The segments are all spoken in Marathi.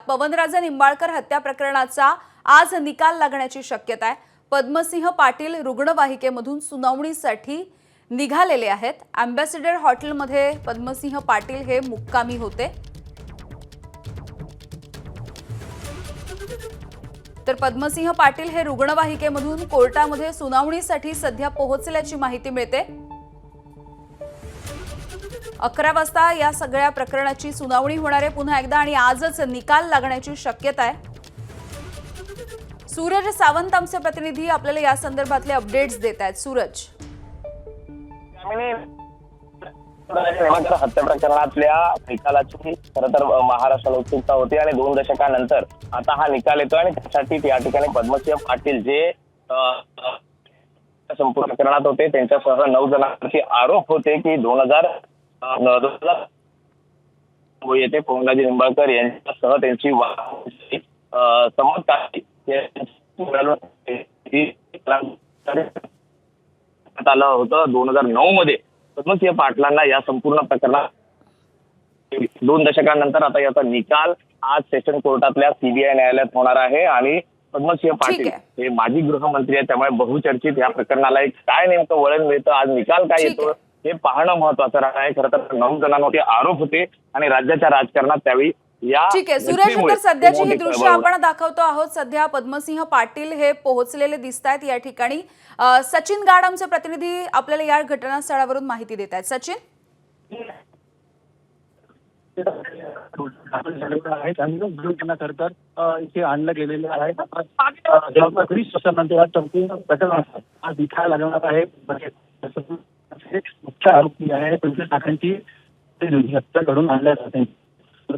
पवनराजे निंबाळकर हत्या प्रकरणाचा आज निकाल लागण्याची शक्यता आहे। पद्मसिंह पाटील रुग्णवाहिकेमधून सुनावणीसाठी निघालेले आहेत। अँबॅसेडर हॉटेलमध्ये पद्मसिंह पाटील हे मुक्कामी होते। तर पद्मसिंह पाटील हे रुग्णवाहिकेमधून कोर्टामध्ये सुनावणीसाठी सध्या पोहोचल्याची माहिती मिळते। 11 वाजता या सगळ्या प्रकरणाची सुनावणी होणार आहे पुन्हा एकदा आणि आजच निकाल लागण्याची शक्यता आहे। सूरज सावंत आमचे प्रतिनिधी आपल्याला या संदर्भातले अपडेट्स देत आहेत। सूरज, हत्या प्रकरणातल्या निकालाची खरं तर महाराष्ट्राला उत्सुकता होती आणि 2 दशकानंतर आता हा निकाल येतोय आणि त्यासाठी या ठिकाणी पद्मसिंह पाटील जे संपूर्ण प्रकरणात होते त्यांच्यासह 9 जणांवरती आरोप होते की 2000 येथे पवनराजे निंबाळकर यांच्यासह त्यांची आलं होतं 2009 मध्ये पद्मसिंह पाटलांना या संपूर्ण प्रकरणात 2 दशकांनंतर आता याचा निकाल आज सेशन कोर्टातल्या सीबीआय न्यायालयात होणार आहे आणि पद्मसिंह पाटील हे माजी गृहमंत्री आहेत त्यामुळे बहुचर्चित या प्रकरणाला एक काय नेमकं वळण मिळतं, आज निकाल काय येतो हे पाहणं महत्वाचं आहे। खरं तर 9 जणांवरती आरोप होते आणि राज्याच्या राजकारणात त्यावेळी ठीक आहे सूरज, तर सध्याची ही दृश्य आपण दाखवतो आहोत। सध्या पद्मसिंह पाटील हे पोहोचलेले दिसतायत या ठिकाणी। सचिन गाड आमचे प्रतिनिधी आपल्याला या घटनास्थळावरून माहिती देत आहेत। सचिन, इथे आणलं गेलेलं आहे। जवळपास 20 वर्षानंतर संपूर्ण प्रकरण दिखायला लागणार आहे। मुख्य आरोपी आहे 25 लाखांची हत्या घडून आणल्या जाते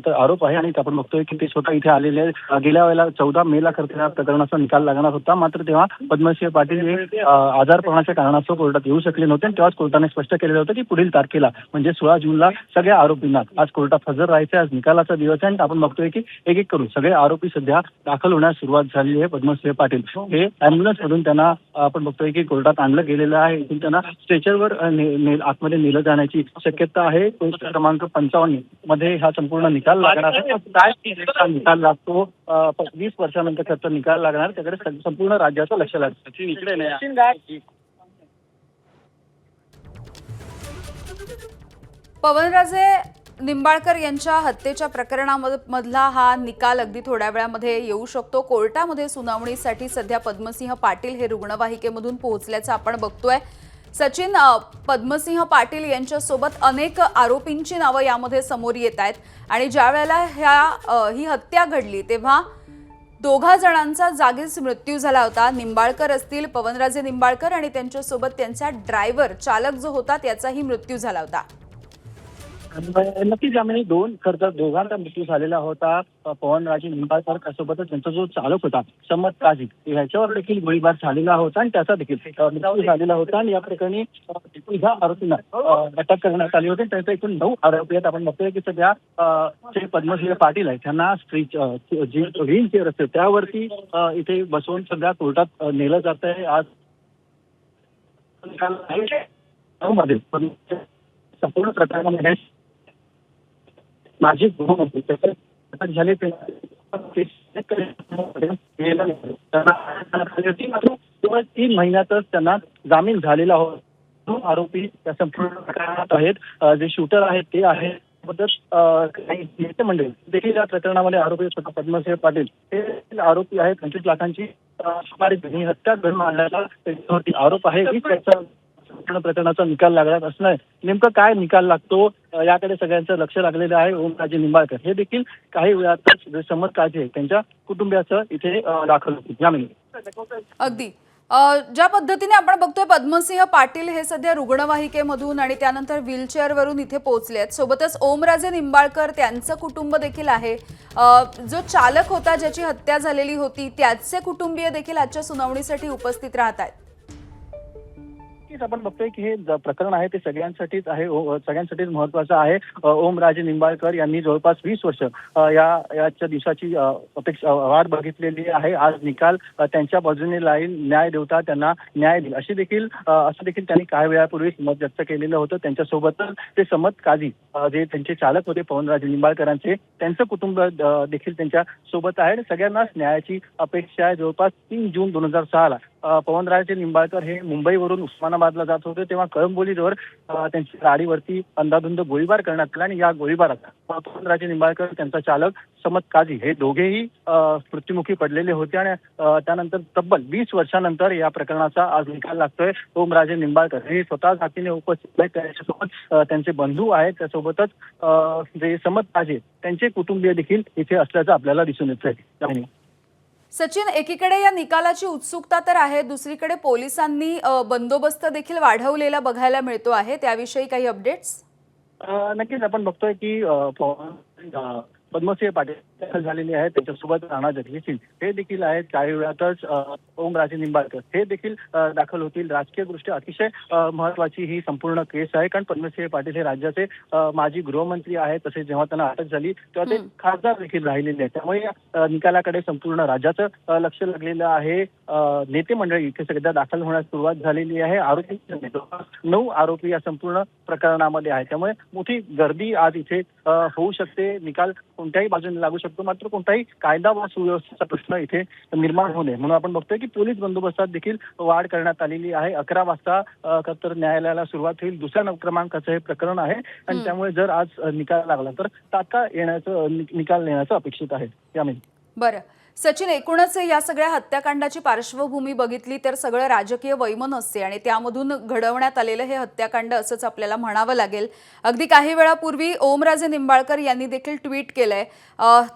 तर आरोप आहे आणि आपण बघतोय की ते स्वतः इथे आलेले गेल्या वेळेला 14 मेला या प्रकरणाचा निकाल लागणार होता, मात्र तेव्हा पद्मसिंह पाटील हे आजारपणाच्या कारणास्तव कोर्टात येऊ शकले नव्हते आणि तेव्हाच कोर्टाने स्पष्ट केलेलं होतं की पुढील तारखेला म्हणजे 16 जूनला सगळ्या आरोपींना आज कोर्टात हजर राहायचे। आज निकालाचा दिवस आहे आणि आपण बघतोय की एक एक करून सगळे आरोपी सध्या दाखल होण्यास सुरुवात झाली आहे। पद्मसिंह पाटील हे अँब्युलन्स मधून त्यांना आपण बघतोय की कोर्टात आणलं गेलेलं आहे। इथून त्यांना स्ट्रेचरवर आतमध्ये नेलं जाण्याची शक्यता आहे। क्रमांक 55 मध्ये हा संपूर्ण निकाल लागणार आहे। काय निकाल लागतो 20 वर्षानंतर त्याचा निकाल लागणार त्याकडे संपूर्ण राज्याचं लक्ष लागतं। इकडे नाही पवनराजे निंबाळकर यांच्या हत्येच्या प्रकरणामधला हा निकाल अगदी थोड्या वेळामध्ये येऊ शकतो। कोर्टामध्ये सुनावणीसाठी सध्या पद्मसिंह पाटील हे रुग्णवाहिकेमधून पोहोचल्याचं आपण बघतोय। सचिन, पद्मसिंह पाटील यांच्यासोबत अनेक आरोपींची नावं यामध्ये समोर येत आहेत आणि ज्या वेळेला ही हत्या घडली तेव्हा 2 जणांचा जागीच मृत्यू झाला होता। निंबाळकर असतील, पवनराजे निंबाळकर आणि त्यांच्यासोबत त्यांचा ड्रायव्हर चालक जो होता त्याचाही मृत्यू झाला होता। नक्कीच यामध्ये 2 खरं दोघांचा मृत्यू झालेला होता। पवनराजे निंबाळकर सोबतच त्यांचा जो चालक होता सम्मत काझी ह्याच्यावर देखील गोळीबार झालेला होता आणि त्याचा देखील मृत्यू झालेला होता आणि या प्रकरणी 10 आरोपींना अटक करण्यात आली होती। त्याचे एकूण 9 आरोपी आहेत। आपण बघतोय की सध्या जे पद्मसिंह पाटील आहेत त्यांना जी व्हील चेअर असते त्यावरती इथे बसवून सध्या कोर्टात नेलं जात आहे। आज संपूर्ण प्रकरणामध्ये माझी गृहमंत्री झाले केवळ 3 महिन्यातच त्यांना जामीन झालेला होता। 2 आरोपी त्या संपूर्ण प्रकरणात आहेत। जे शूटर आहेत ते आहेत काही नेते मंडळी देखील या प्रकरणामध्ये आरोपी स्वतः पद्मसिंह पाटील हे आरोपी आहेत। 25 लाखांची सुमारे हत्या घडून आणण्याचा त्याच्यावरती आरोप आहे। प्रकरणाचा निकाल लागणार असणार नेमकं काय निकाल लागतो याकडे सगळ्यांचं लक्ष लागलेलं आहे। ओमराजे निंबाळकर हे देखील काही वेळातच सम्मत काझी त्यांच्या कुटुंबियाचं इथे दाखल होतील। अगदी ज्या पद्धतीने आपण बघतोय पद्मसिंह पाटील हे सध्या रुग्णवाहिकेमधून आणि त्यानंतर व्हीलचेअरवरून इथे पोहोचले आहेत। सोबतच ओमराजे निंबाळकर त्यांचं कुटुंब देखील आहे। जो चालक होता ज्याची हत्या झालेली होती त्याचे कुटुंबीय देखील आजच्या सुनावणीसाठी उपस्थित राहत आहेत। नक्कीच आपण बघतोय की हे प्रकरण आहे ते सगळ्यांसाठीच आहे, सगळ्यांसाठीच महत्वाचं आहे. ओमराजे निंबाळकर यांनी जवळपास 20 वर्ष याच्या दिवसाची अपेक्षा वाट बघितलेली आहे. आज निकाल त्यांच्या बाजूने राहील, न्याय देवता त्यांना न्याय देईल असं देखील त्यांनी काही वेळापूर्वी मत व्यक्त केलेलं होतं. त्यांच्यासोबतच ते समत काझी जे त्यांचे चालक होते पवनराजे निंबाळकरांचे, त्यांचं कुटुंब देखील त्यांच्या सोबत आहे. सगळ्यांनाच न्यायाची अपेक्षा आहे. जवळपास 3 जून 2006 पवनराजे निंबाळकर हे मुंबईवरून उस्मानाबादला जात होते, तेव्हा कळंबोलीजवळ त्यांच्या गाडीवरती अंधाधुंद गोळीबार करण्यात आला आणि या गोळीबारात पवनराजे निंबाळकर त्यांचा चालक समत काझी हे दोघेही मृत्युमुखी पडलेले होते. आणि त्यानंतर तब्बल 20 वर्षानंतर या प्रकरणाचा आज निकाल लागतोय. ओमराजे निंबाळकर हे स्वतः जातीने उपस्थित आहेत, त्याच्यासोबत त्यांचे बंधू आहेत, त्यासोबतच जे समत काझी त्यांचे कुटुंबीय देखील इथे असल्याचं आपल्याला दिसून येत आहे. सचिन, एकीकडे या निकालाची उत्सुकता तर आहे, दुसरीकडे पोलिसांनी बंदोबस्त देखील वाढवलेला बघायला मिळतो आहे, त्याविषयी काही अपडेट्स? नक्कीच आपण बघतोय की पद्मसिंह पाटील दाखल झालेले आहेत, त्यांच्यासोबत राणा जगजीत हे देखील आहेत. काही वेळातच ओमराजे निंबाळकर हे देखील दाखल होतील. राजकीयदृष्ट्या अतिशय महत्वाची ही संपूर्ण केस आहे, कारण पद्मसिंह पाटील हे राज्याचे माजी गृहमंत्री आहेत. तसेच जेव्हा त्यांना अटक झाली तेव्हा ते खासदार देखील राहिलेले आहेत. त्यामुळे या निकालाकडे संपूर्ण राज्याचं लक्ष लागलेलं आहे. नेते मंडळी इथे सध्या दाखल होण्यास सुरुवात झालेली आहे. आरोपी 9 आरोपी या संपूर्ण प्रकरणामध्ये आहेत, त्यामुळे मोठी गर्दी आज इथे होऊ शकते. निकाल कोणत्याही बाजूने लागू शकतो, मात्र कोणताही कायदा व सुव्यवस्थेचा प्रश्न इथे निर्माण होऊ नये म्हणून आपण बघतोय की पोलीस बंदोबस्तात देखील वाढ करण्यात आलेली आहे. 11 वाजता तर न्यायालयाला सुरुवात होईल. दुसऱ्या क्रमांकाचं हे प्रकरण आहे आणि त्यामुळे जर आज निकाल लागला तर तात्काळ निकाल येण्याचं अपेक्षित आहे. यामध्ये बरं सचिन, एकूणच या सगळ्या हत्याकांडाची पार्श्वभूमी बघितली तर सगळं राजकीय वैमन असते आणि त्यामधून घडवण्यात आलेलं हे हत्याकांड असंच आपल्याला म्हणावं लागेल. अगदी काही वेळापूर्वी ओमराजे निंबाळकर यांनी देखील ट्विट केलंय.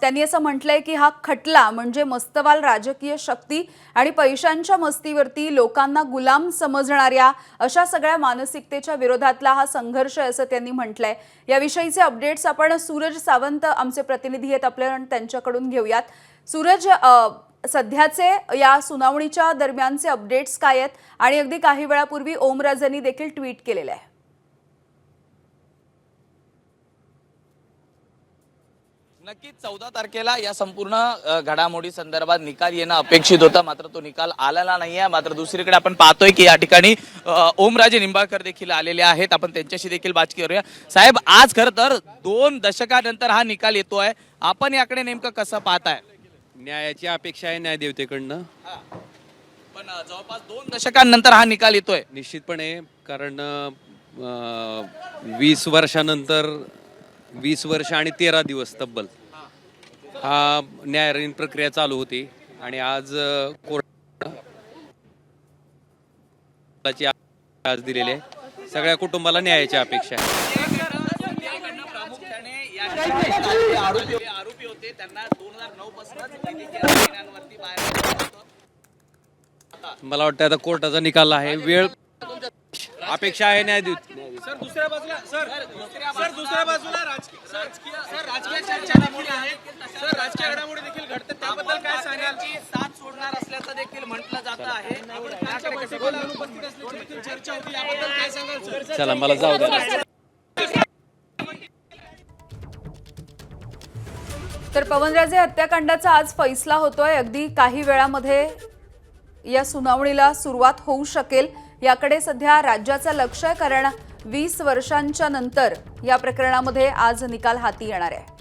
त्यांनी असं म्हटलंय की हा खटला म्हणजे मस्तवाल राजकीय शक्ती आणि पैशांच्या मस्तीवरती लोकांना गुलाम समजणाऱ्या अशा सगळ्या मानसिकतेच्या विरोधातला हा संघर्ष आहे असं त्यांनी म्हटलंय. याविषयीचे अपडेट्स आपण सूरज सावंत आमचे प्रतिनिधी आहेत आपल्या त्यांच्याकडून घेऊयात. सूरज, सध्याचे या सुनावणीच्या दरम्यानचे अपडेट्स काय आहेत आणि अगदी काही वेळापूर्वी ओमराजेंनी देखील ट्विट केलेलं आहे. नक्कीच 14 तारखेला या संपूर्ण घडामोडी संदर्भात निकाल येणं अपेक्षित होतं, मात्र तो निकाल आलेला नाहीये. मात्र दुसरीकडे आपण पाहतोय की या ठिकाणी ओमराजे निंबाळकर देखील आलेले आहेत. आपण त्यांच्याशी देखील बातचीत करूया. साहेब, आज खरं तर 2 दशकानंतर हा निकाल येतोय, आपण याकडे नेमकं कसं पाहताय? न्यायाची अपेक्षा आहे न्यायदेवतेकडनं, पण जवळपास 2 दशकांनंतर हा निकाल येतोय. निश्चितपणे. कारण 20 वर्षानंतर 20 वर्ष आणि 13 दिवस तब्बल हा न्यायालयीन प्रक्रिया चालू होती आणि आज कोर्टाची आज दिलेली आहे. सगळ्या कुटुंबाला न्यायाची अपेक्षा आहे. आरोपी होते त्यांना 2009 पासूनच मला वाटतं आता कोर्टाचा निकाल आहे. वेळ अपेक्षा आहे न्यायदेवते. दुसऱ्या बाजूला राजकीय घडामोडी आहेत. राजकीय घडामोडी देखील घडतात, त्याबद्दल काय सांगाल? साथ सोडणार असल्याचं देखील म्हटलं जात आहे. चर्चा होती, याबद्दल काय सांगाल? चला मला जाऊ द्या. तर पवनराजे हत्याकांडाचा आज फैसला होतोय. अगदी काही वेळामध्ये या सुनावणीला सुरुवात होऊ शकेल याकडे सध्या राज्याचं लक्ष आहे, कारण 20 वर्षांच्या नंतर या प्रकरणामध्ये आज निकाल हाती येणार आहे.